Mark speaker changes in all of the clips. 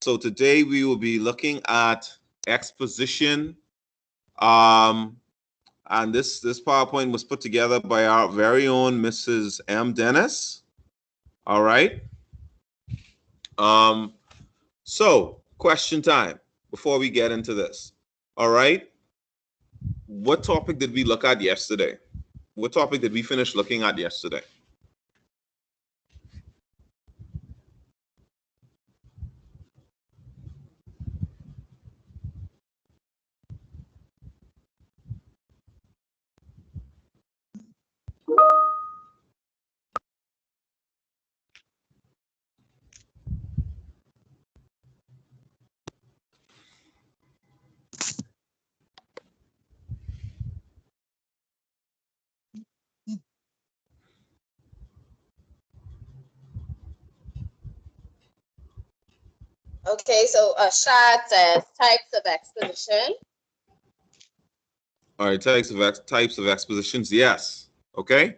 Speaker 1: So today we will be looking at exposition. And this PowerPoint was put together by our very own Mrs. M. Dennis. All right. So question time before we get into this. All right. What topic did we look at yesterday? What topic did we finish looking at yesterday?
Speaker 2: Okay, so Shad says types of exposition.
Speaker 1: All right, types of expositions. Yes. Okay.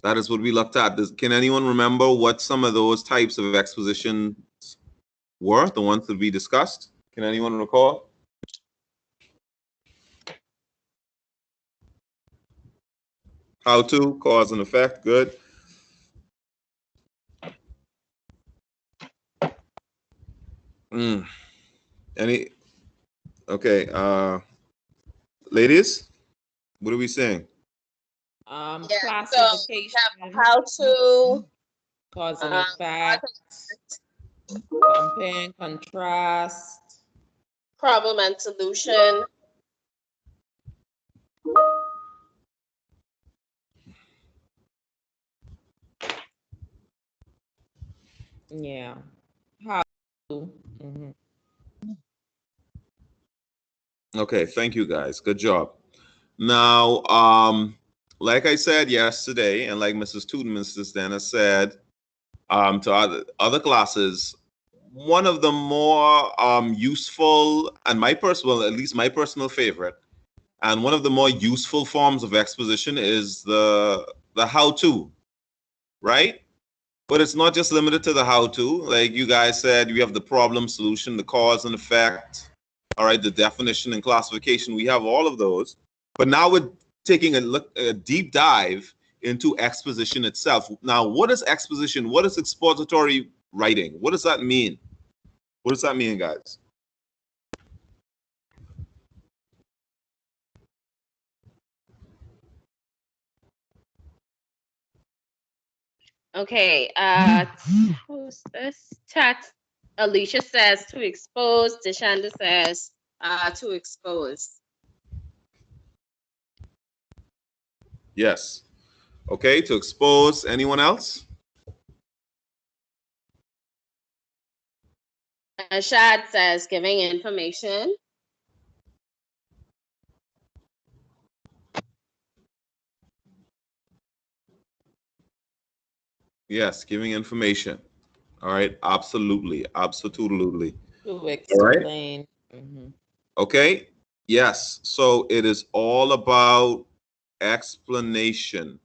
Speaker 1: That is what we looked at. Can anyone remember what some of those types of expositions were? The ones that we discussed? Can anyone recall? How to, cause and effect. Good. Any? Okay. Ladies, what are we saying?
Speaker 2: Yeah, so we have how to,
Speaker 3: cause and effect, compare and contrast,
Speaker 2: problem and solution.
Speaker 3: yeah, how to.
Speaker 1: Okay, thank you guys. Good job. Now, like I said yesterday, and like Mrs. Tootin, Mrs. Dennis said, to other classes, one of the more useful and at least my personal favorite, and one of the more useful forms of exposition is the how-to, right? But it's not just limited to the how-to. Like you guys said, we have the problem, solution, the cause and effect. All right, the definition and classification. We have all of those. But now we're taking a deep dive into exposition itself. Now, what is exposition? What is expository writing? What does that mean? What does that mean, guys?
Speaker 2: Okay, who's this? Alicia says to expose. Deshanda says to expose.
Speaker 1: Yes. Okay, to expose. Anyone else?
Speaker 2: Shad says giving information.
Speaker 1: Yes, giving information. All right, absolutely, absolutely.
Speaker 3: To explain.
Speaker 1: Okay, yes. So it is all about explanation,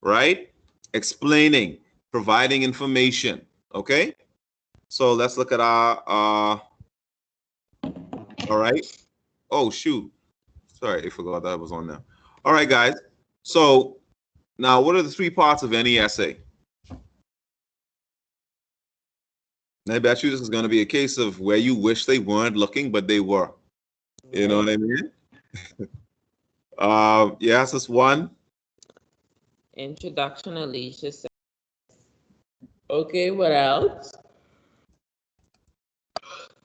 Speaker 1: right? Explaining, providing information. Okay. So let's look at our. All right. Oh shoot. Sorry, I forgot that was on there. All right, guys. So now, what are the three parts of any essay? And I bet you this is going to be a case of where you wish they weren't looking, but they were. You know what I mean? Yes, that's one.
Speaker 3: Introduction, Alicia says. Okay, what else?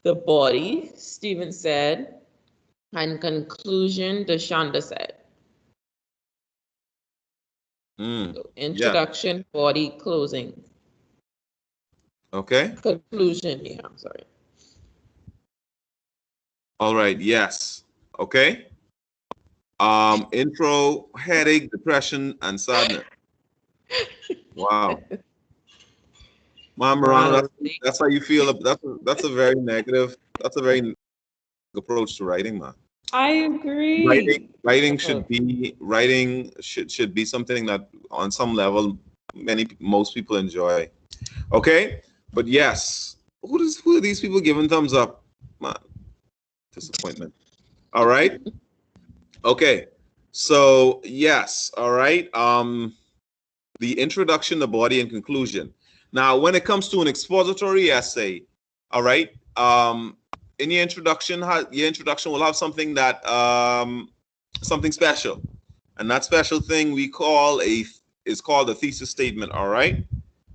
Speaker 3: The body, Stephen said. And conclusion, Deshanda said. So introduction, yeah. Body, closing.
Speaker 1: Okay.
Speaker 3: Conclusion, yeah, I'm sorry.
Speaker 1: All right, yes. Okay. Intro, headache, depression, and sadness. Wow. Mom, Miranda, that's how you feel. That's a very negative. That's a very negative approach to writing, man.
Speaker 3: I agree.
Speaker 1: Writing should be something that, on some level, most people enjoy. Okay, but yes, Who are these people giving thumbs up? Man, disappointment. All right. Okay. So yes. All right. The introduction, the body, and conclusion. Now, when it comes to an expository essay, all right. In your introduction will have something that something special, and that special thing is called a thesis statement. All right.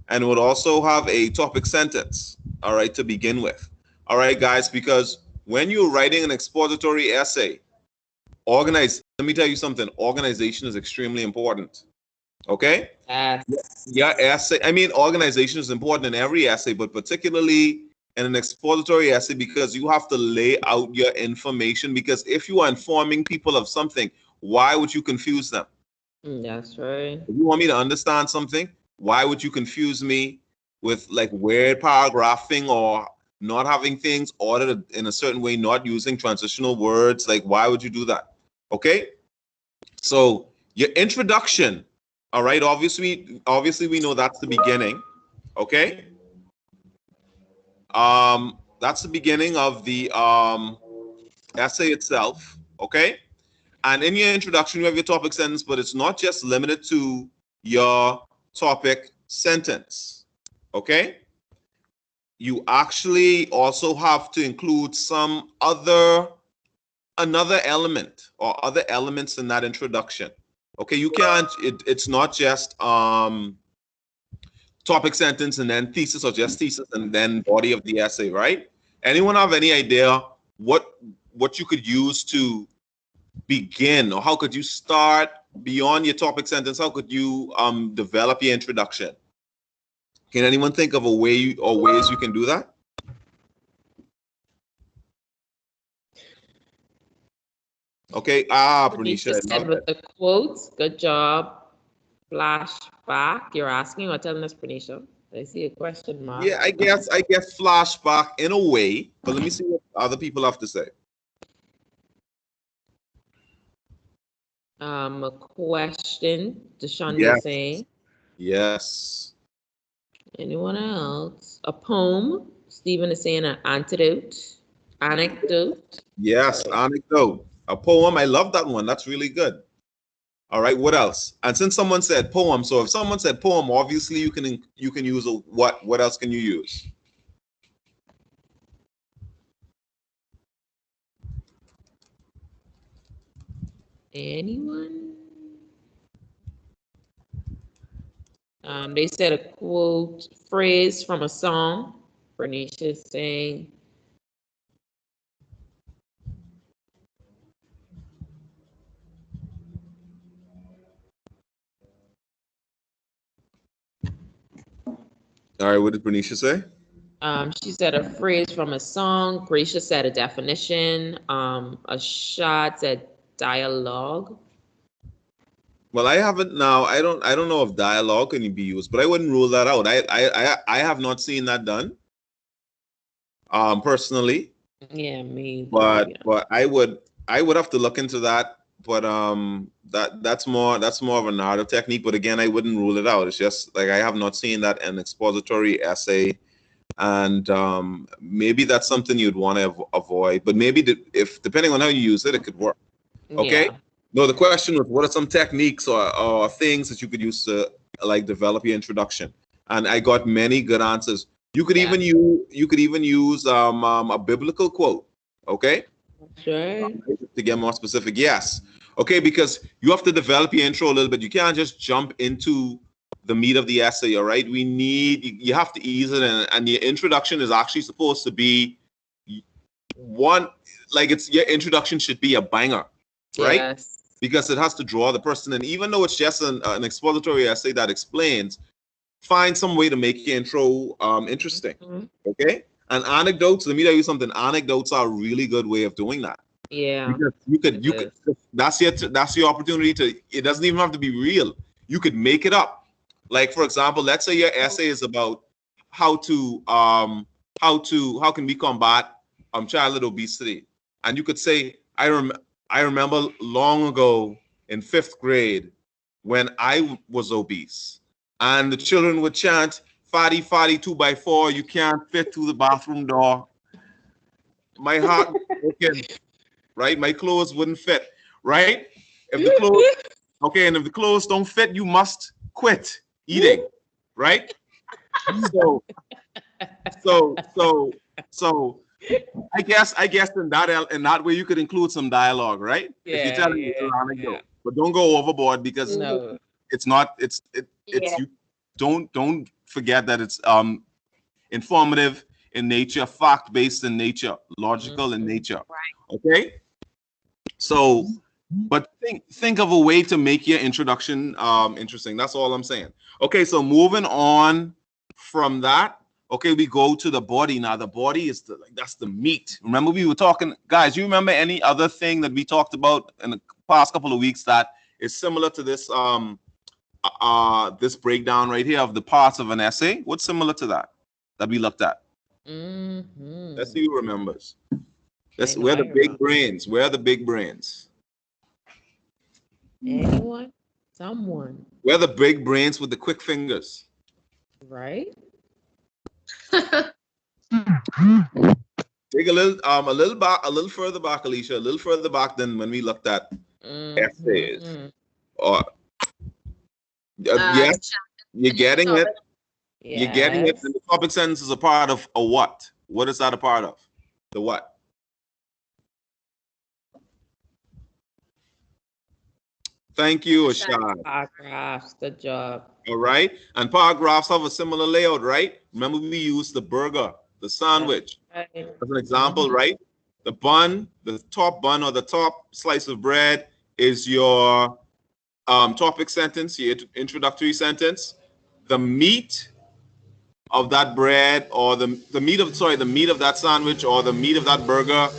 Speaker 1: And would also have a topic sentence, all right, to begin with. All right, guys, because when you're writing an expository essay, let me tell you something, organization is extremely important. Okay?
Speaker 3: Yes.
Speaker 1: Yeah, essay. I mean, organization is important in every essay, but particularly in an expository essay because you have to lay out your information. Because if you are informing people of something, why would you confuse them?
Speaker 3: That's right.
Speaker 1: If you want me to understand something, why would you confuse me with like weird paragraphing or not having things ordered in a certain way, not using transitional words? Like, why would you do that? Okay. So your introduction, all right. Obviously, we know that's the beginning. Okay. That's the beginning of the essay itself. Okay. And in your introduction, you have your topic sentence, but it's not just limited to your topic sentence. Okay? You actually also have to include another element or other elements in that introduction. Okay, you can't, it's not just topic sentence and then thesis or just thesis and then body of the essay, right? Anyone have any idea what you could use to begin, or how could you start beyond your topic sentence? How could you develop your introduction? Can anyone think of a way or ways you can do that? Okay. Bernicia,
Speaker 3: Bernicia said with the quotes, good job. Flashback, you're asking or telling us, Bernicia? I see a question mark.
Speaker 1: Yeah, I guess flashback in a way, but let me see what other people have to say.
Speaker 3: A question, Deshaun
Speaker 1: Yes.
Speaker 3: saying.
Speaker 1: Yes.
Speaker 3: Anyone else? A poem. Stephen is saying an antidote. Anecdote.
Speaker 1: Yes, anecdote. A poem. I love that one. That's really good. All right, what else? And since someone said poem, so if someone said poem, obviously you can use a what? What else can you use?
Speaker 3: Anyone? They said a quote phrase from a song. Bernicia saying.
Speaker 1: All right, what did Bernicia say?
Speaker 3: She said a phrase from a song. Gracia said a definition. A shot said dialogue.
Speaker 1: Well, I haven't now. I don't know if dialogue can be used, but I wouldn't rule that out. I have not seen that done. Personally.
Speaker 3: Yeah, me.
Speaker 1: But I would have to look into that. But that's more of a narrative technique. But again, I wouldn't rule it out. It's just like I have not seen that in expository essay, and maybe that's something you'd want to avoid. But maybe if depending on how you use it, it could work. Okay.
Speaker 3: Yeah.
Speaker 1: No, the question was, what are some techniques or things that you could use to like develop your introduction? And I got many good answers. You could even use a biblical quote. Okay.
Speaker 3: Sure.
Speaker 1: To get more specific, yes. Okay, because you have to develop your intro a little bit. You can't just jump into the meat of the essay. All right. You have to ease it, and your introduction is actually supposed to be one, like your introduction should be a banger, right?
Speaker 3: Yes.
Speaker 1: Because it has to draw the person in. Even though it's just an expository essay that explains, find some way to make your intro interesting. Okay? And anecdotes, let me tell you something. Anecdotes are a really good way of doing that.
Speaker 3: Yeah.
Speaker 1: Because you could that's your opportunity to, it doesn't even have to be real. You could make it up. Like for example, let's say your essay is about how can we combat childhood obesity. And you could say, I remember long ago in 5th grade when I was obese, and the children would chant, fatty 2x4, you can't fit through the bathroom door. My heart was broken, right? My clothes wouldn't fit, right? If the clothes, okay, and if the clothes don't fit, you must quit eating, right? So, so I guess in that way you could include some dialogue, right? If you're telling me an anecdote, but don't go overboard because it's not. It's you don't forget that it's informative in nature, fact based in nature, logical in nature.
Speaker 2: Right.
Speaker 1: Okay. So, but think of a way to make your introduction interesting. That's all I'm saying. Okay, so moving on from that, okay, we go to the body. Now, the body is that's the meat. Remember, we were talking, guys. You remember any other thing that we talked about in the past couple of weeks that is similar to this this breakdown right here of the parts of an essay? What's similar to that we looked at? Let's see who remembers. Where the big brains? Where are the big brains?
Speaker 3: Anyone? Someone.
Speaker 1: Where are the big brains with the quick fingers?
Speaker 3: Right?
Speaker 1: Take a little back, a little further back, Alicia, a little further back than when we looked at essays. Or yes, you're getting it.
Speaker 3: Yes.
Speaker 1: You're getting it. And the topic sentence is a part of a what? What is that a part of? The what? Thank you, Ashad.
Speaker 3: Paragraphs, good job.
Speaker 1: All right. And paragraphs have a similar layout, right? Remember, we used the burger, the sandwich, as an example, right? The bun, the top bun or the top slice of bread is your topic sentence, your introductory sentence. The meat of that bread or the meat of that sandwich or the meat of that burger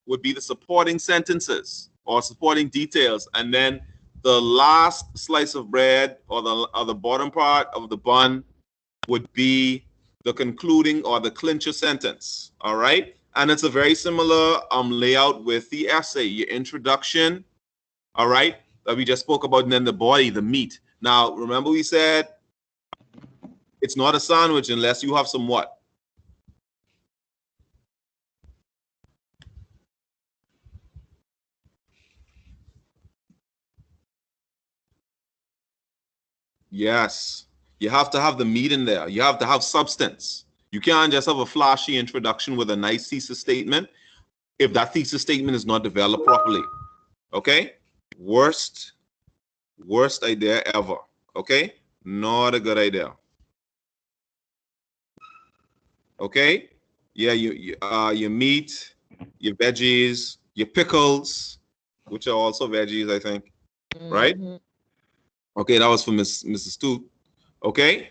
Speaker 1: would be the supporting sentences or supporting details, and then the last slice of bread or the bottom part of the bun would be the concluding or the clincher sentence. All right, and it's a very similar layout with the essay. Your introduction, all right, that we just spoke about, and then the body, the meat. Now, remember we said it's not a sandwich unless you have some what? Yes, you have to have the meat in there. You have to have substance. You can't just have a flashy introduction with a nice thesis statement if that thesis statement is not developed properly. Okay? Worst idea ever. Okay? Not a good idea. Okay? Yeah, your meat, your veggies, your pickles, which are also veggies, I think. Right? Okay, that was for Mrs. Toot. Okay?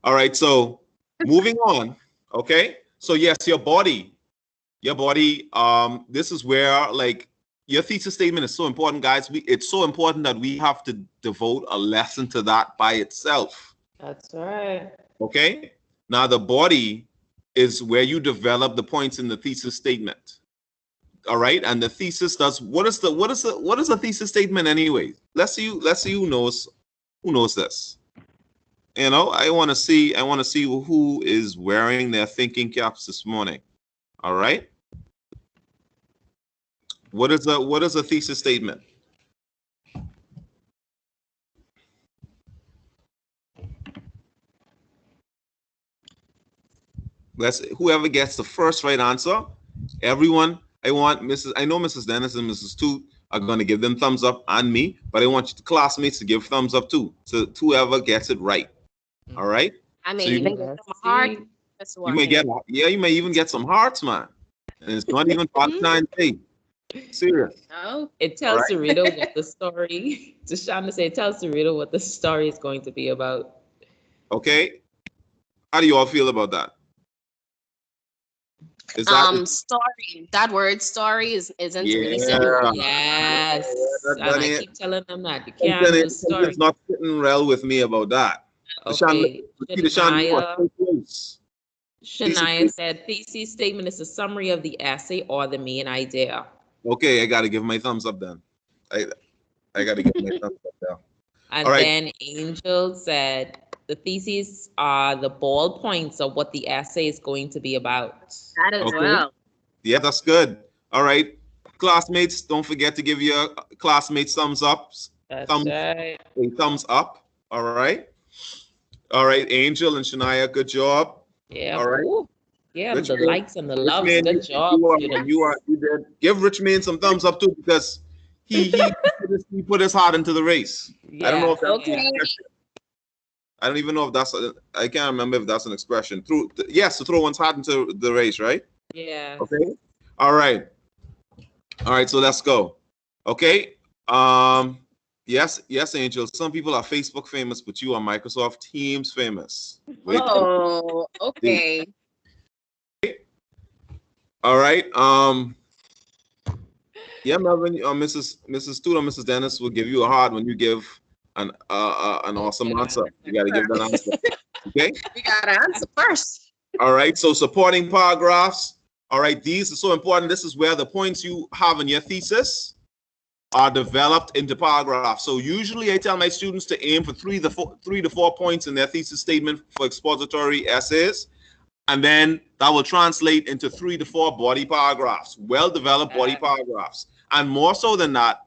Speaker 1: All right, so moving on. Okay? So yes, your body, this is where like your thesis statement is so important, guys. It's so important that we have to devote a lesson to that by itself.
Speaker 3: That's right.
Speaker 1: Okay? Now the body is where you develop the points in the thesis statement. All right, and the thesis does what is the thesis statement anyway? Let's see who knows this. You know, I want to see who is wearing their thinking caps this morning. All right. What is a thesis statement? Whoever gets the first right answer, everyone. I know Mrs. Dennis and Mrs. Toot are going to give them thumbs up and me, but I want you classmates to give thumbs up too. So whoever gets it right. All right.
Speaker 2: I mean,
Speaker 1: so
Speaker 2: you may get some heart.
Speaker 1: You may get, you may even get some hearts, man. And it's not even Valentine's Day. Serious.
Speaker 2: No.
Speaker 3: It tells the reader what the story. Tashana said, it tells the reader what the story is going to be about.
Speaker 1: Okay. How do you all feel about that?
Speaker 2: Story. That word story isn't really simple.
Speaker 3: Yes. And I keep telling them that you can't do story.
Speaker 1: It's not sitting well with me about that.
Speaker 3: Okay. Shania said, thesis statement is a summary of the essay or the main idea.
Speaker 1: Okay, I got to give my thumbs up then. I got to give my thumbs up now.
Speaker 3: And then Angel said, The theses are the ball points of what the essay is going to be about.
Speaker 2: That as well.
Speaker 1: Yeah, that's good. All right. Classmates, don't forget to give your classmates thumbs up.
Speaker 3: That's
Speaker 1: thumbs,
Speaker 3: right.
Speaker 1: A thumbs up. All right. All right. Angel and Shania, good job.
Speaker 3: Yeah.
Speaker 1: All right.
Speaker 3: Ooh. Yeah,
Speaker 1: Richmond,
Speaker 3: the likes and the loves.
Speaker 1: Richmond,
Speaker 3: Good job, students.
Speaker 1: you did. Give Richmond some thumbs up too, because he put his heart into the race. I don't know if that's an expression. I don't even know if that's I can't remember if that's an expression. Yes, to throw one's heart into the race, right?
Speaker 3: Yeah.
Speaker 1: Okay. All right. All right, so let's go. Okay. Yes, Angel. Some people are Facebook famous, but you are Microsoft Teams famous. Wait.
Speaker 2: Oh, okay.
Speaker 1: All right. Yeah, Melvin, Mrs. Tudor, Mrs. Dennis will give you a heart when you give an awesome answer. You got to give that answer. Okay.
Speaker 2: We got to answer first.
Speaker 1: All right. So supporting paragraphs. All right. These are so important. This is where the points you have in your thesis are developed into paragraphs. So usually I tell my students to aim for 3 to 4 points in their thesis statement for expository essays. And then that will translate into 3 to 4 body paragraphs, well-developed body paragraphs. And more so than that,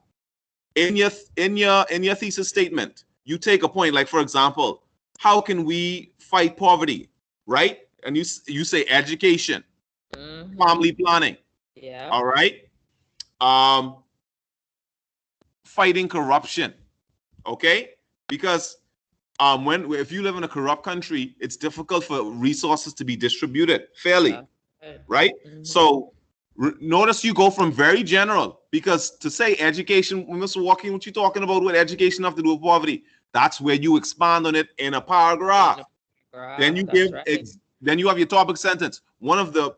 Speaker 1: in your thesis statement, you take a point, like for example, how can we fight poverty, right? And you say education, family planning, all right, fighting corruption, okay? Because if you live in a corrupt country, it's difficult for resources to be distributed fairly, right? So notice you go from very general, because to say education, Mr. Walking, what you talking about with education have to do with poverty? That's where you expand on it in a paragraph. Then you give, then you have your topic sentence. One of the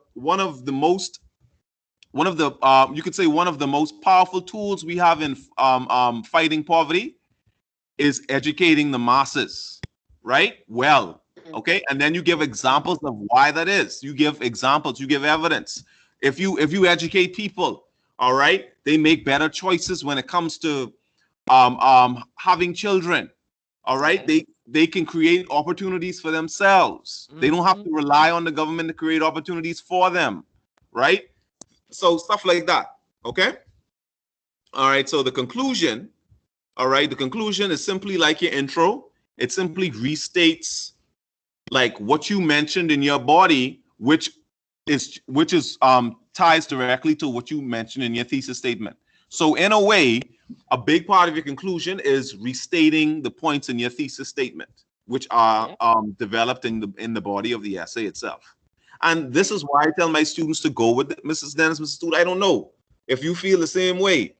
Speaker 1: most you could say one of the most powerful tools we have in fighting poverty is educating the masses, right? Well, okay, and then you give examples of why that is. You give examples, you give evidence. If you educate people, all right, they make better choices when it comes to having children, all right. They can create opportunities for themselves. They don't have to rely on the government to create opportunities for them, right? So stuff like that, okay? All right, so the conclusion, all right, the conclusion is simply like your intro. It simply restates like what you mentioned in your body, which is ties directly to what you mentioned in your thesis statement. So in a way, a big part of your conclusion is restating the points in your thesis statement, which are developed in the body of the essay itself. And this is why I tell my students to go with Mrs. Dennis, Mrs. Stuart. I don't know if you feel the same way,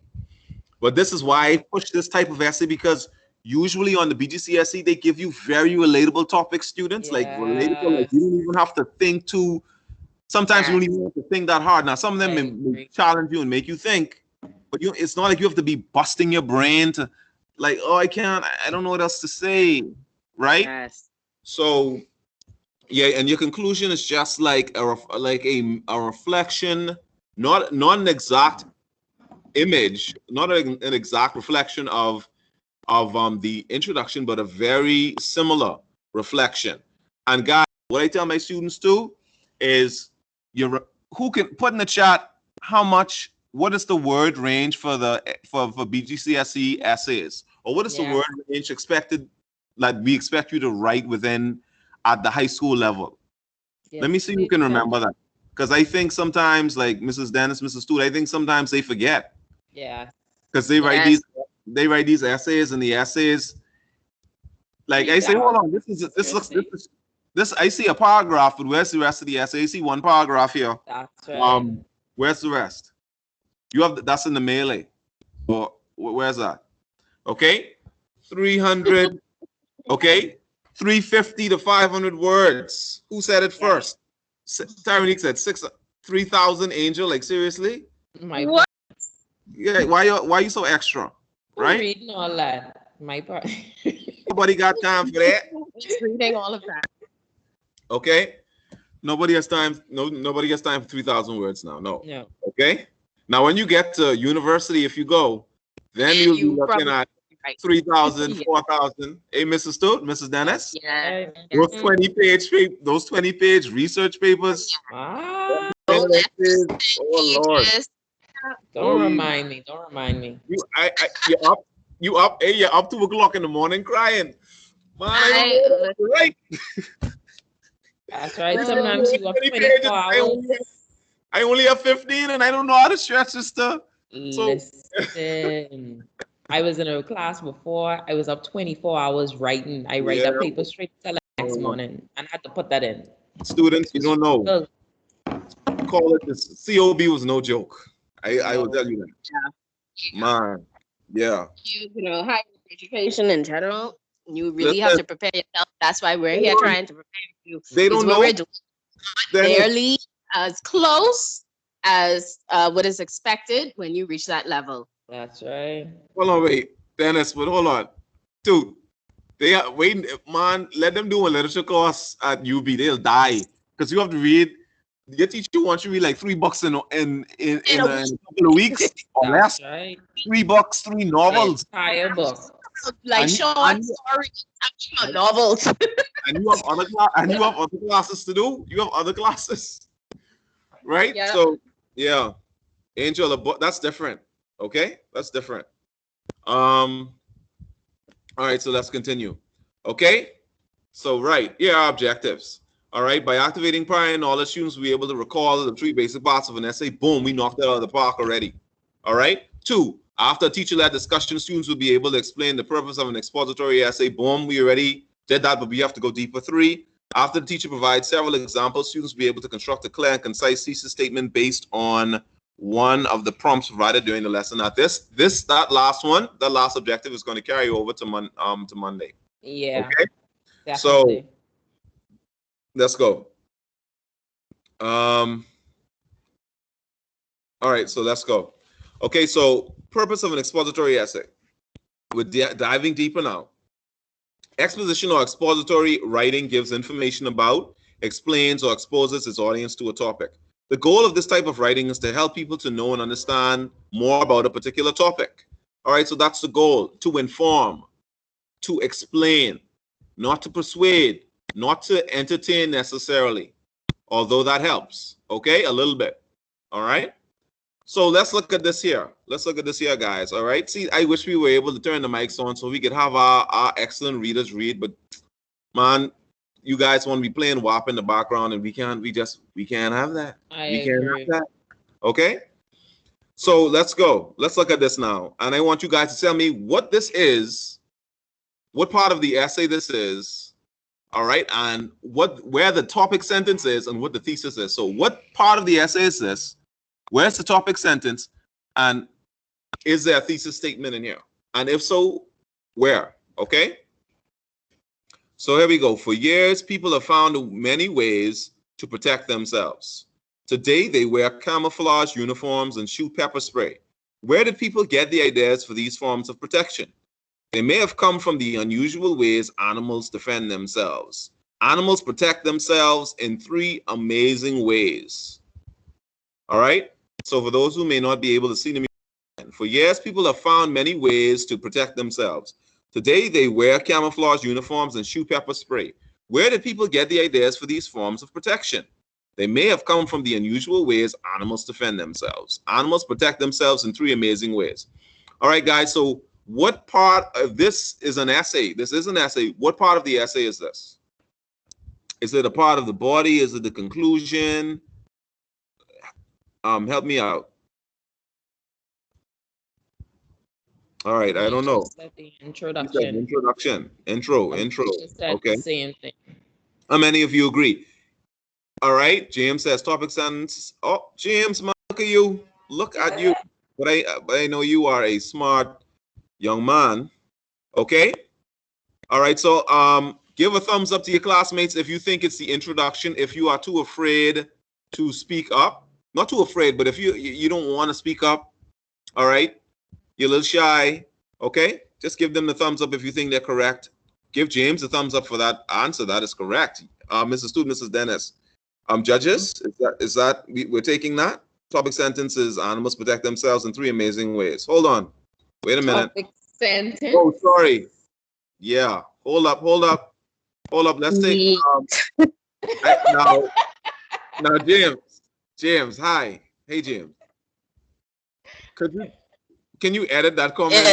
Speaker 1: but this is why I push this type of essay, because usually on the BGCSE, they give you very relatable topics, students, like relatable, like you don't even have to think too. Sometimes you don't even have to think that hard. Now, some of them may challenge you and make you think, but it's not like you have to be busting your brain to like, oh, I don't know what else to say, right?
Speaker 2: Yes.
Speaker 1: So, yeah, and your conclusion is just like a reflection, not an exact image, not an exact reflection of the introduction, but a very similar reflection. And guys, what I tell my students too is who can put in the chat what is the word range for BGCSE essays, or what is the word range expected, like we expect you to write within at the high school level? Let me see who can remember that, because I think sometimes, like Mrs. Dennis, Mrs. Stewart, I think sometimes they forget.
Speaker 3: Yeah.
Speaker 1: Because they write these essays, and the essays, like I say, hold on, this I see a paragraph, but where's the rest of the essay? I see one paragraph here.
Speaker 3: That's right.
Speaker 1: Where's the rest? You have that's in the melee. Or where's that? Okay, 300. Okay, 350 to 500 words. Who said it first? Tyreek said 3,000. Angel, like seriously?
Speaker 2: What?
Speaker 1: Yeah, why you so extra? Right?
Speaker 3: Reading all that. My part.
Speaker 1: Nobody got time for that.
Speaker 2: Just reading all of that.
Speaker 1: Okay. Nobody has time. Nobody has time for 3,000 words now. No.
Speaker 3: No.
Speaker 1: Okay. Now, when you get to university, if you go, then you'll be looking at
Speaker 4: Right.
Speaker 1: 3,000,
Speaker 4: Yeah.
Speaker 1: 4,000. Hey, Mrs. Toad, Mrs. Dennis?
Speaker 4: Yeah.
Speaker 1: Those 20-page research papers.
Speaker 3: Ah,
Speaker 4: Oh,
Speaker 1: Oh Lord.
Speaker 3: don't remind me. Don't remind me.
Speaker 1: You're up, hey, you're up 2 o'clock in the morning crying. Man, I don't know. Right.
Speaker 3: That's right. Sometimes you have
Speaker 1: 20
Speaker 3: 24
Speaker 1: pages.
Speaker 3: hours.
Speaker 1: I only have 15 and I don't know how to stretch this stuff.
Speaker 3: Listen, I was in a class before. I was up 24 hours writing. I write that paper straight till the next morning, and I had to put that in.
Speaker 1: Students, you don't know. Call it this. COB was no joke. I will tell you that.
Speaker 4: Yeah.
Speaker 1: Man, yeah.
Speaker 4: You know, higher education in general, you really have to prepare yourself. That's why we're here trying to prepare you.
Speaker 1: They don't know.
Speaker 4: We're doing barely as close as what is expected when you reach that level.
Speaker 3: That's right.
Speaker 1: Hold on, wait, Dennis, but hold on. Dude, they are waiting, man. Let them do a literature course at UB. They'll die because you have to read. Your teacher wants you to read like $3 in a couple of weeks or less.
Speaker 3: Right.
Speaker 1: $3, 3 novels.
Speaker 3: Entire book.
Speaker 4: Like short stories, novels.
Speaker 1: And you have other classes to do. You have other classes, right?
Speaker 4: Yeah.
Speaker 1: So yeah, Angel, that's different. Okay, that's different. All right, so let's continue. Okay, so right, here are objectives. All right, by activating prior knowledge, students will be able to recall the 3 basic parts of an essay. Boom, we knocked it out of the park already. All right. 2, after teacher-led discussion, students will be able to explain the purpose of an expository essay. Boom, we already did that, but we have to go deeper. 3, after the teacher provides several examples, students will be able to construct a clear and concise thesis statement based on one of the prompts provided during the lesson. Now, that last objective is going to carry over to Monday.
Speaker 3: Yeah.
Speaker 1: Okay.
Speaker 3: Definitely.
Speaker 1: So let's go. All right, so let's go. Okay, so purpose of an expository essay. We're diving deeper now. Exposition or expository writing gives information about, explains, or exposes its audience to a topic. The goal of this type of writing is to help people to know and understand more about a particular topic. All right, so that's the goal: to inform, to explain, not to persuade, not to entertain necessarily, although that helps, okay, a little bit. All right, so let's look at this here. Let's look at this here, guys. All right, see, I wish we were able to turn the mics on so we could have our excellent readers read, but man, you guys want to be playing WAP in the background, and we can't have that. We can't have that. Okay, so let's go. Let's look at this now, and I want you guys to tell me what this is, what part of the essay this is. All right, and where the topic sentence is and what the thesis is. So what part of the essay is this? Where's the topic sentence? And is there a thesis statement in here? And if so, where? Okay. So here we go. For years, people have found many ways to protect themselves. Today, they wear camouflage uniforms and shoot pepper spray. Where did people get the ideas for these forms of protection? They may have come from the unusual ways animals defend themselves. Animals protect themselves in 3 amazing ways. All right? So for those who may not be able to see them, for years, people have found many ways to protect themselves. Today, they wear camouflage uniforms and shoot pepper spray. Where did people get the ideas for these forms of protection? They may have come from the unusual ways animals defend themselves. Animals protect themselves in 3 amazing ways. All right, guys, so what part of this is an essay? This is an essay. What part of the essay is this? Is it a part of the body? Is it the conclusion? Help me out. All right, I don't know.
Speaker 3: The introduction.
Speaker 1: Intro. Okay.
Speaker 3: The same thing.
Speaker 1: How many of you agree? All right, James says topic sentence. Oh, James, look at you. Look at you. But I know you are a smart young man. Okay. All right, so give a thumbs up to your classmates if you think it's the introduction. If you are too afraid to speak up, not too afraid, but if you don't want to speak up, all right, you're a little shy, okay, just give them the thumbs up if you think they're correct. Give James a thumbs up for that answer. That is correct. Mrs. Student, Mrs. Dennis. Judges, is that we're taking that? Topic sentence is animals protect themselves in 3 amazing ways. Hold on. Wait a minute.
Speaker 3: Topic
Speaker 4: sentence.
Speaker 1: Oh, sorry. Yeah. Hold up. Let's take now. Now, James. Hi. Hey, James. Can you edit that comment?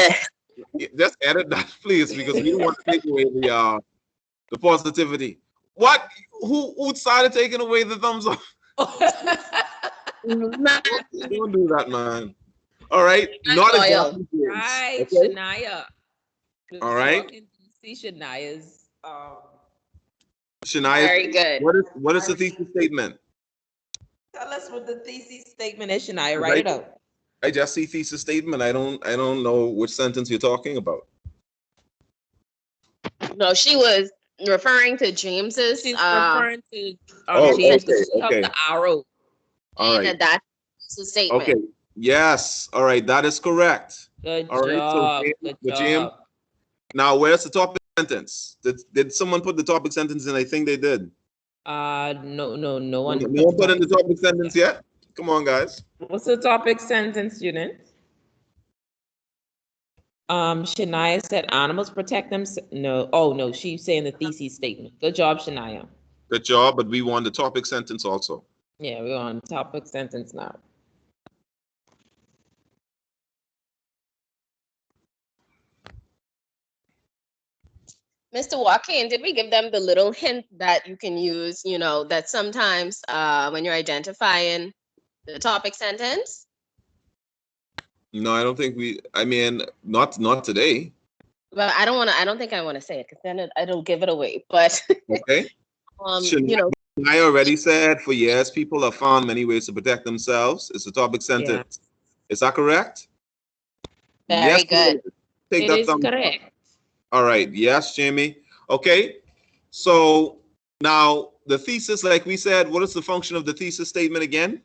Speaker 1: Just edit that, please, because we don't want to take away the positivity. What? Who decided taking away the thumbs up? Don't do that, man. All right, not exactly.
Speaker 3: Right,
Speaker 1: okay?
Speaker 3: Shania.
Speaker 1: All right,
Speaker 3: Shania's.
Speaker 1: Shania.
Speaker 4: Very good.
Speaker 1: What is the thesis statement?
Speaker 3: Tell us what the thesis statement is, Shania. Write it out.
Speaker 1: I just see thesis statement. I don't know which sentence you're talking about.
Speaker 4: No, she was referring to James's.
Speaker 3: She's referring to
Speaker 1: James,
Speaker 3: okay. The arrow.
Speaker 1: All right.
Speaker 4: And that's the statement.
Speaker 1: Okay. Yes. All right. That is correct.
Speaker 3: Good
Speaker 1: All
Speaker 3: job.
Speaker 1: Right.
Speaker 3: Good
Speaker 1: James.
Speaker 3: job.
Speaker 1: Now, where's the topic sentence? Did someone put the topic sentence in? I think they did.
Speaker 3: No one.
Speaker 1: No one put in the topic sentence yet? Come on, guys.
Speaker 3: What's the topic sentence, students? Shania said animals protect them. No. Oh, no. She's saying the thesis statement. Good job, Shania.
Speaker 1: Good job, but we want the topic sentence also.
Speaker 3: Yeah, we're on topic sentence now.
Speaker 4: Mr. Joaquin, did we give them the little hint that you can use, that sometimes when you're identifying the topic sentence?
Speaker 1: No, I don't think I mean, not today.
Speaker 4: Well, I don't think I want to say it because then it'll give it away. But
Speaker 1: okay. I already said for years people have found many ways to protect themselves. It's a topic sentence. Yeah. Is that correct?
Speaker 4: Very good.
Speaker 1: Take that thumb correct. All right. Yes, Jamie. Okay. So now the thesis, like we said, what is the function of the thesis statement again?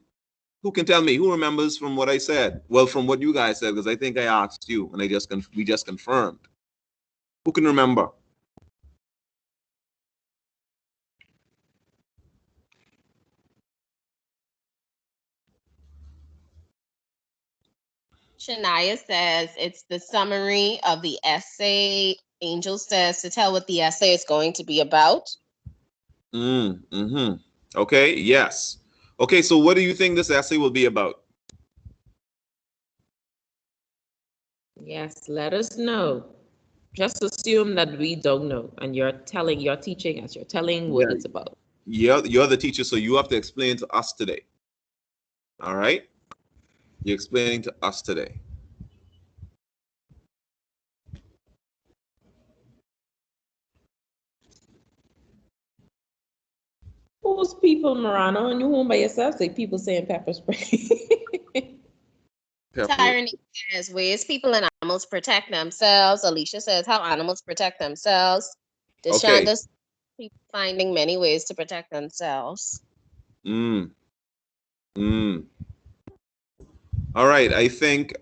Speaker 1: Who can tell me? Who remembers from what I said? Well, from what you guys said, because I think I asked you and we just confirmed. Who can remember?
Speaker 4: Shania says it's the summary of the essay. Angel says to tell what the essay is going to be about.
Speaker 1: Okay, yes. Okay, so what do you think this essay will be about?
Speaker 3: Yes, let us know. Just assume that we don't know, and you're teaching us, you're telling what it's about.
Speaker 1: You're the teacher, so you have to explain to us today. All right? You're explaining to us today.
Speaker 3: Who's people, Marano? And you home by yourself? Say people saying pepper spray.
Speaker 4: Tyranny says ways people and animals protect themselves. Alicia says how animals protect themselves. Deshonda says people finding many ways to protect themselves.
Speaker 1: All right. I think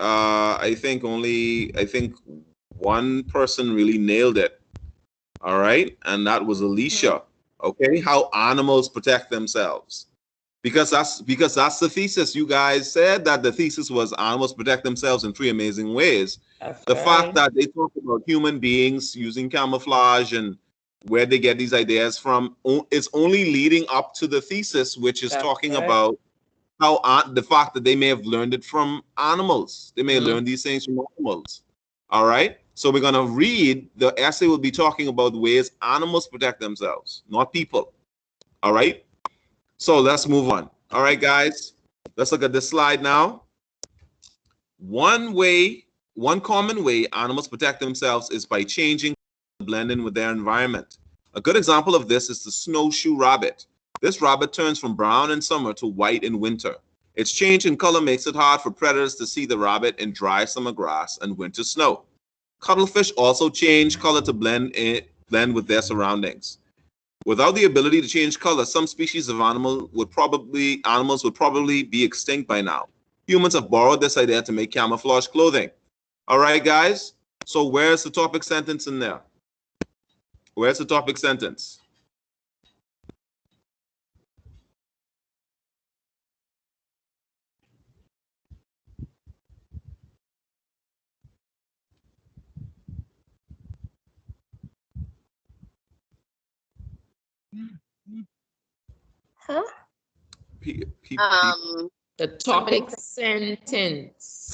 Speaker 1: one person really nailed it. All right, and that was Alicia. Okay, how animals protect themselves. Because that's the thesis. You guys said that the thesis was animals protect themselves in 3 amazing ways. The fact that they talk about human beings using camouflage and where they get these ideas from, it's only leading up to the thesis, which is talking about how the fact that they may have learned it from animals. They may learn these things from animals. All right. So we're going to read, the essay will be talking about ways animals protect themselves, not people. All right. So let's move on. All right, guys, let's look at this slide now. One common way animals protect themselves is by changing, blending with their environment. A good example of this is the snowshoe rabbit. This rabbit turns from brown in summer to white in winter. Its change in color makes it hard for predators to see the rabbit in dry summer grass and winter snow. Cuttlefish also change color to blend with their surroundings. Without the ability to change color, some species of animals would probably be extinct by now. Humans have borrowed this idea to make camouflage clothing. All right, guys. So where's the topic sentence in there? Where's the topic sentence?
Speaker 4: Huh?
Speaker 3: The topic sentence.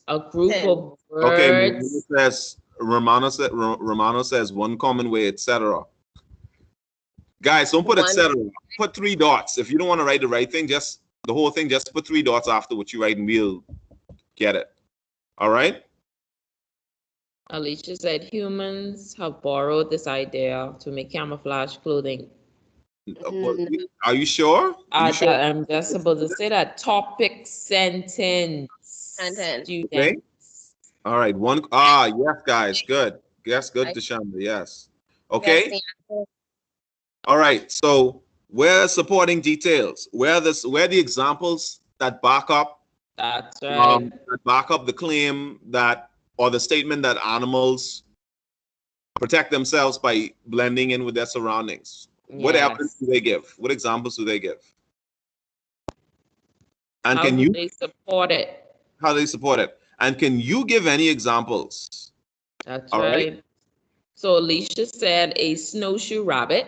Speaker 3: A group of words.
Speaker 1: Okay, Romano says one common way, etc. Guys, don't put etc. Put 3 dots. If you don't want to write the right thing, just the whole thing, just put 3 dots after what you write and we'll get it. All right?
Speaker 3: Alicia said humans have borrowed this idea to make camouflage clothing.
Speaker 1: Are you sure?
Speaker 3: I'm just about to say that. Topic sentence.
Speaker 1: Okay. All right. Yes, guys. Good. Yes, good, Deshanda. Yes. Okay. All right. So where supporting details? Where the examples that back up?
Speaker 3: That's right.
Speaker 1: That back up the claim that or the statement that animals protect themselves by blending in with their surroundings. What evidence do they give? What examples do they give? And
Speaker 3: how do they support it?
Speaker 1: How do they support it? And can you give any examples?
Speaker 3: That's right. So Alicia said a snowshoe rabbit,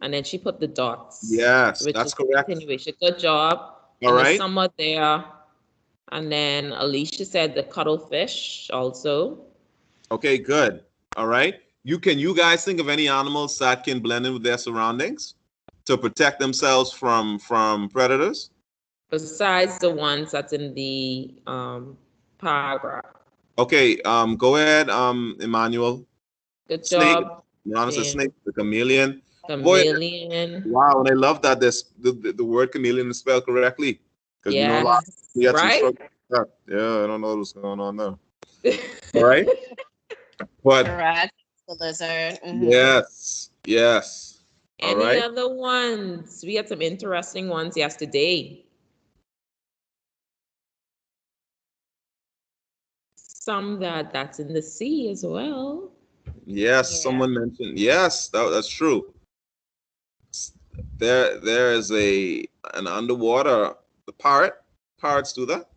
Speaker 3: and then she put the dots.
Speaker 1: Yes, that's correct.
Speaker 3: Continuation. Good job.
Speaker 1: All right.
Speaker 3: Some are there. And then Alicia said the cuttlefish also.
Speaker 1: Okay, good. All right. You guys think of any animals that can blend in with their surroundings to protect themselves from predators? Besides
Speaker 3: the ones that's in the paragraph.
Speaker 1: Okay, go ahead, Emmanuel.
Speaker 3: Good
Speaker 1: snake.
Speaker 3: job.
Speaker 1: Says snake, the chameleon.
Speaker 3: Chameleon.
Speaker 1: Boy, wow, and I love that the word chameleon is spelled correctly. Because you know, we had some struggle with that. Yeah, I don't know what's going on there. All right. But
Speaker 4: the lizard.
Speaker 1: Yes.
Speaker 3: Any other ones? We had some interesting ones yesterday. Some that's in the sea as well.
Speaker 1: Yes, someone mentioned. Yes, that's true. There is an underwater parrot. Parrots do that?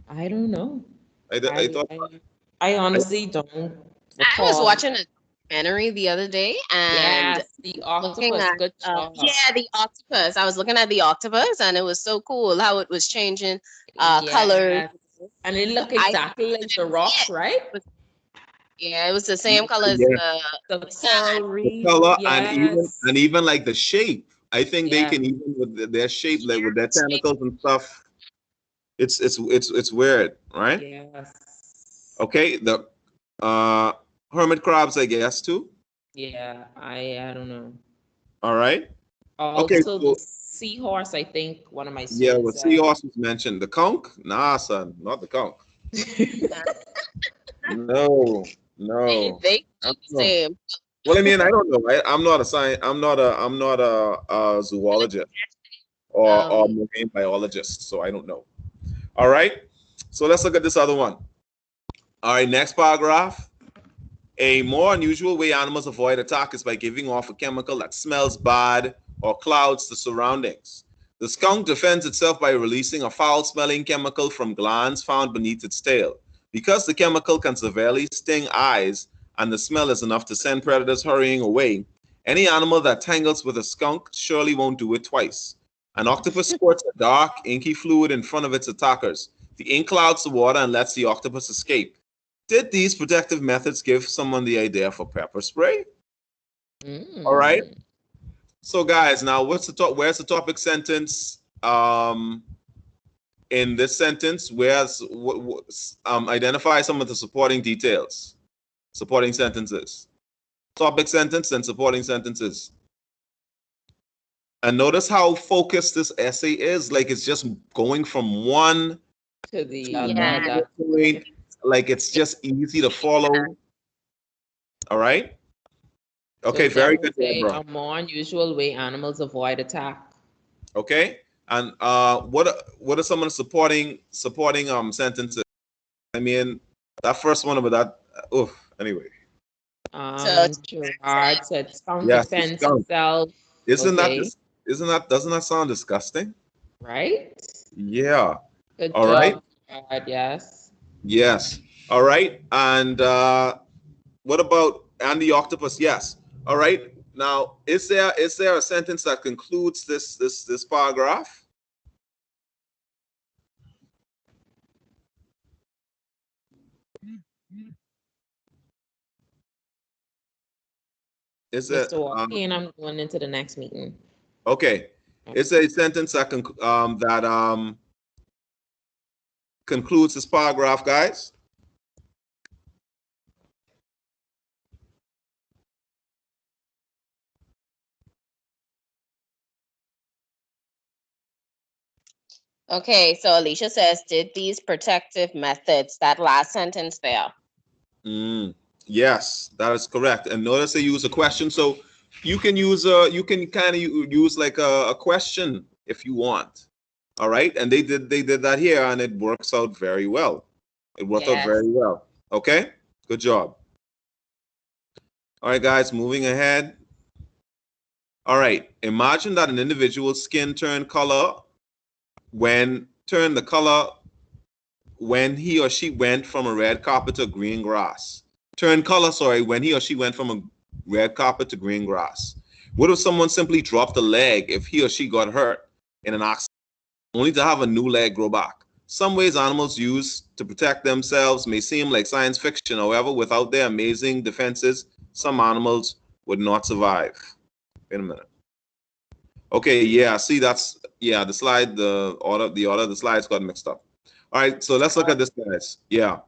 Speaker 3: I don't know.
Speaker 1: I
Speaker 3: honestly don't recall.
Speaker 4: I was watching a documentary the other day and
Speaker 3: the octopus. Good job.
Speaker 4: The octopus. I was looking at the octopus and it was so cool how it was changing colors.
Speaker 3: And it looked exactly like the rocks, right?
Speaker 4: Yeah, it was the same color as
Speaker 3: the coral reef.
Speaker 1: Color and even like the shape. I think they can even with their shape, like with their tentacles and stuff. It's weird, right?
Speaker 3: Yes.
Speaker 1: Okay, the hermit crabs, I guess too.
Speaker 3: Yeah, I don't know.
Speaker 1: All right.
Speaker 3: Okay, so the seahorse, I think one of my students.
Speaker 1: Yeah, what seahorse was mentioned. The conch? Nah, son, not the conch. No.
Speaker 4: They same.
Speaker 1: Well, I mean, I don't know. I'm not a zoologist or marine biologist, so I don't know. All right. So let's look at this other one. All right, next paragraph. A more unusual way animals avoid attack is by giving off a chemical that smells bad or clouds the surroundings. The skunk defends itself by releasing a foul-smelling chemical from glands found beneath its tail. Because the chemical can severely sting eyes and the smell is enough to send predators hurrying away, any animal that tangles with a skunk surely won't do it twice. An octopus squirts a dark, inky fluid in front of its attackers. The ink clouds the water and lets the octopus escape. Did these protective methods give someone the idea for pepper spray? All right. So, guys, now where's the topic sentence? In this sentence, identify some of the supporting details, supporting sentences, topic sentence and supporting sentences. And notice how focused this essay is. Like it's just going from one
Speaker 3: to the other.
Speaker 1: Like it's just easy to follow. All right. Okay,
Speaker 3: so
Speaker 1: very good.
Speaker 3: A more unusual way animals avoid attack.
Speaker 1: Okay, and what are some of the supporting sentences? I mean, that first one about that. Anyway.
Speaker 3: Gerard said skunk defends himself.
Speaker 1: Doesn't that sound disgusting?
Speaker 3: Right.
Speaker 1: Yeah.
Speaker 3: Good job, right. Gerard, yes.
Speaker 1: Yes. All right. And what about the octopus? Yes. All right. Now, is there a sentence that concludes this paragraph? Is it
Speaker 3: Mr. Walkie, and I'm going into the next meeting.
Speaker 1: okay? It's a sentence that concludes this paragraph, guys.
Speaker 4: Okay, so Alicia says, did these protective methods, that last sentence there.
Speaker 1: Yes, that is correct. And notice they use a question, so you can use you can kind of use like a question if you want. All right, and they did that here, and it works out very well. It worked out very well. Okay, good job. All right, guys, moving ahead. All right, imagine that an individual's skin turned the color when he or she went from a red carpet to green grass. Turned color, sorry, when he or she went from a red carpet to green grass. What if someone simply dropped a leg if he or she got hurt in an accident, only to have a new leg grow back? Some ways animals use to protect themselves may seem like science fiction. However, without their amazing defenses, some animals would not survive. Wait a minute. Okay, yeah, see, that's, yeah, the slide, the slides got mixed up. All right, so let's look at this, guys. Yeah.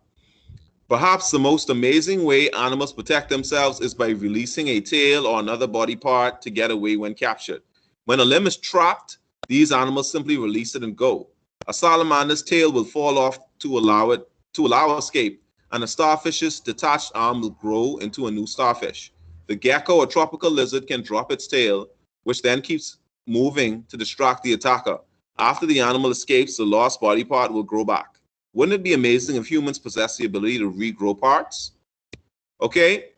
Speaker 1: Perhaps the most amazing way animals protect themselves is by releasing a tail or another body part to get away when captured. When a limb is trapped, these animals simply release it and go. A salamander's tail will fall off to allow escape, and a starfish's detached arm will grow into a new starfish. The gecko or tropical lizard can drop its tail, which then keeps moving to distract the attacker. After the animal escapes, the lost body part will grow back. Wouldn't it be amazing if humans possess the ability to regrow parts? Okay.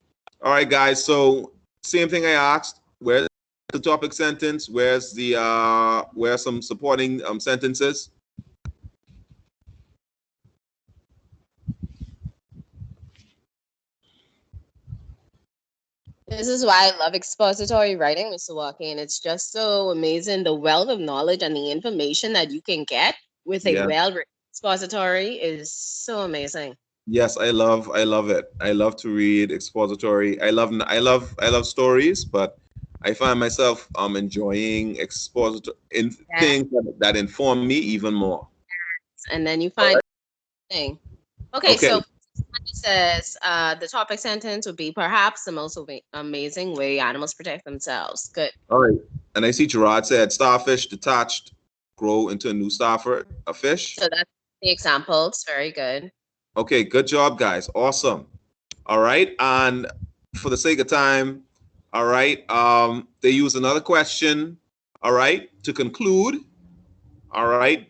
Speaker 1: All right, guys. So same thing I asked. Where's the topic sentence? Where's some supporting sentences?
Speaker 4: This is why I love expository writing, Mr. Walkie, and it's just so amazing, the wealth of knowledge and the information that you can get with a well-written expository is so amazing.
Speaker 1: Yes, I love it. I love to read expository. I love stories, but I find myself enjoying expository in things that inform me even more.
Speaker 4: And then you find thing. Okay, so it says the topic sentence would be perhaps the most amazing way animals protect themselves. Good.
Speaker 1: All right. And I see Gerard said starfish detached grow into a new a fish.
Speaker 4: So that's the examples. Very good.
Speaker 1: Okay, good job, guys. Awesome. All right. And for the sake of time, all right, they use another question, all right, to conclude, all right,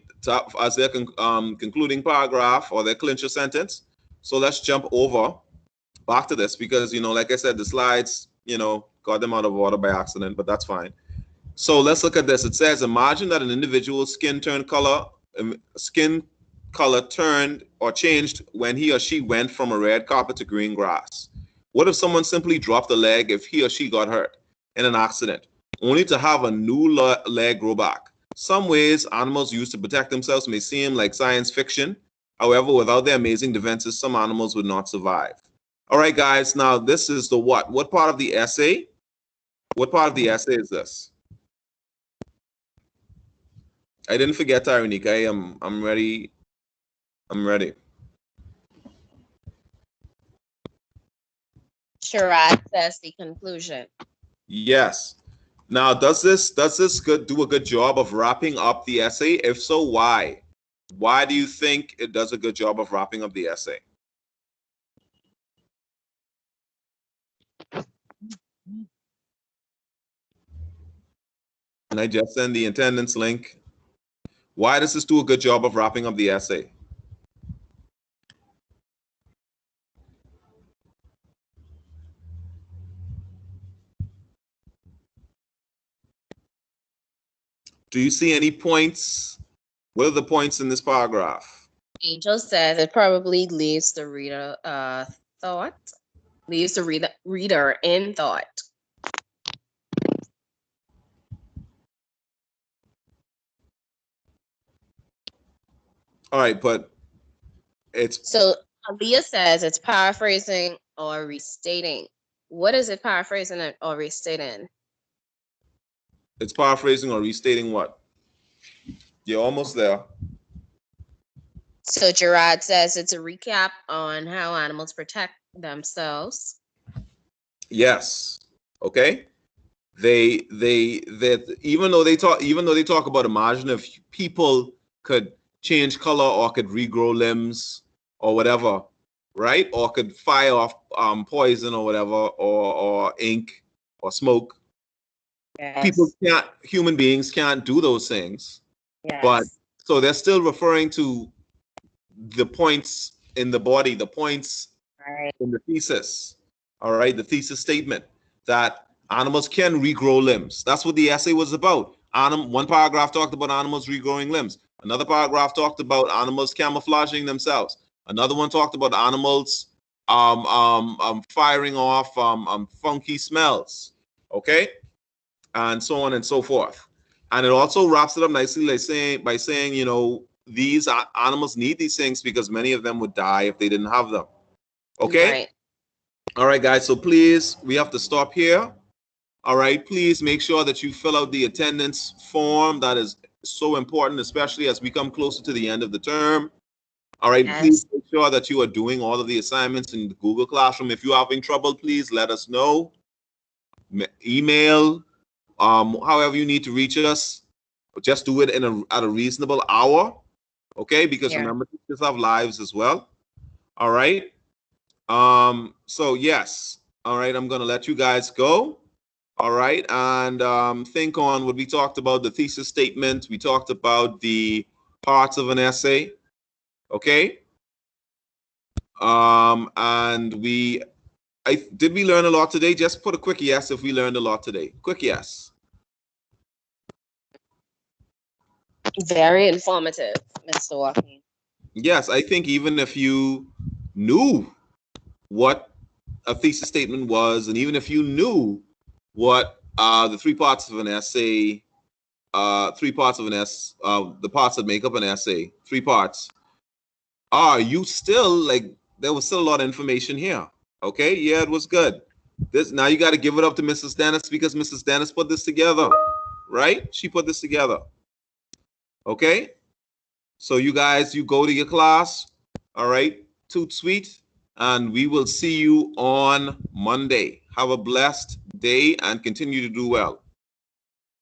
Speaker 1: as their concluding paragraph or their clincher sentence. So let's jump over back to this because, like I said, the slides, got them out of order by accident, but that's fine. So let's look at this. It says, imagine that an individual's skin color turned or changed when he or she went from a red carpet to green grass. What if someone simply dropped a leg if he or she got hurt in an accident, only to have a new leg grow back? Some ways animals use to protect themselves may seem like science fiction. However, without their amazing defenses, some animals would not survive. All right, guys, now this is the what? What part of the essay? What part of the essay is this? I didn't forget Tyronika. I'm ready. I'm ready.
Speaker 4: Sharad says the conclusion.
Speaker 1: Yes. Now, does this do a good job of wrapping up the essay? If so, why? Why do you think it does a good job of wrapping up the essay? And I just send the attendance link. Why does this do a good job of wrapping up the essay? Do you see any points? What are the points in this paragraph?
Speaker 4: Angel says it probably leaves the reader leaves the reader in thought.
Speaker 1: All right, but it's
Speaker 4: so Aaliyah says it's paraphrasing or restating. What is it paraphrasing or restating?
Speaker 1: it's paraphrasing or restating what? You're almost there.
Speaker 4: So Gerard says it's a recap on how animals protect themselves.
Speaker 1: Yes. Okay. That even though they talk about imagine if people could change color or could regrow limbs or whatever, right? Or could fire off poison or whatever, or ink or smoke.
Speaker 4: Yes.
Speaker 1: Human beings can't do those things.
Speaker 4: Yes.
Speaker 1: But so they're still referring to the points in the body, the points in the thesis. All right, the thesis statement that animals can regrow limbs. That's what the essay was about. One paragraph talked about animals regrowing limbs. Another paragraph talked about animals camouflaging themselves. Another one talked about animals firing off funky smells. Okay, and so on and so forth. And it also wraps it up nicely by saying, you know, these animals need these things because many of them would die if they didn't have them. Okay.
Speaker 4: Right.
Speaker 1: All right, guys. So please, we have to stop here. All right. Please make sure that you fill out the attendance form. That is so important, especially as we come closer to the end of the term. All right.
Speaker 4: Yes.
Speaker 1: Please make sure that you are doing all of the assignments in the Google Classroom. If you're having trouble, please let us know. Email, however you need to reach us. Just do it at a reasonable hour. Okay. Because remember, teachers have lives as well. All right. So yes. All right. I'm going to let you guys go. All right. And think on what we talked about, the thesis statement. We talked about the parts of an essay. Okay. And did we learn a lot today? Just put a quick yes if we learned a lot today. Quick yes.
Speaker 4: Very informative, Mr. Joaquin.
Speaker 1: Yes, I think even if you knew what a thesis statement was, and even if you knew what the three parts of an essay, the parts that make up an essay, three parts, you still like there was still a lot of information here. Okay, yeah, it was good. This now you got to give it up to Mrs. Dennis because Mrs. Dennis put this together, right? She put this together. Okay, so you guys, you go to your class. All right, toot sweet. And we will see you on Monday. Have a blessed day and continue to do well.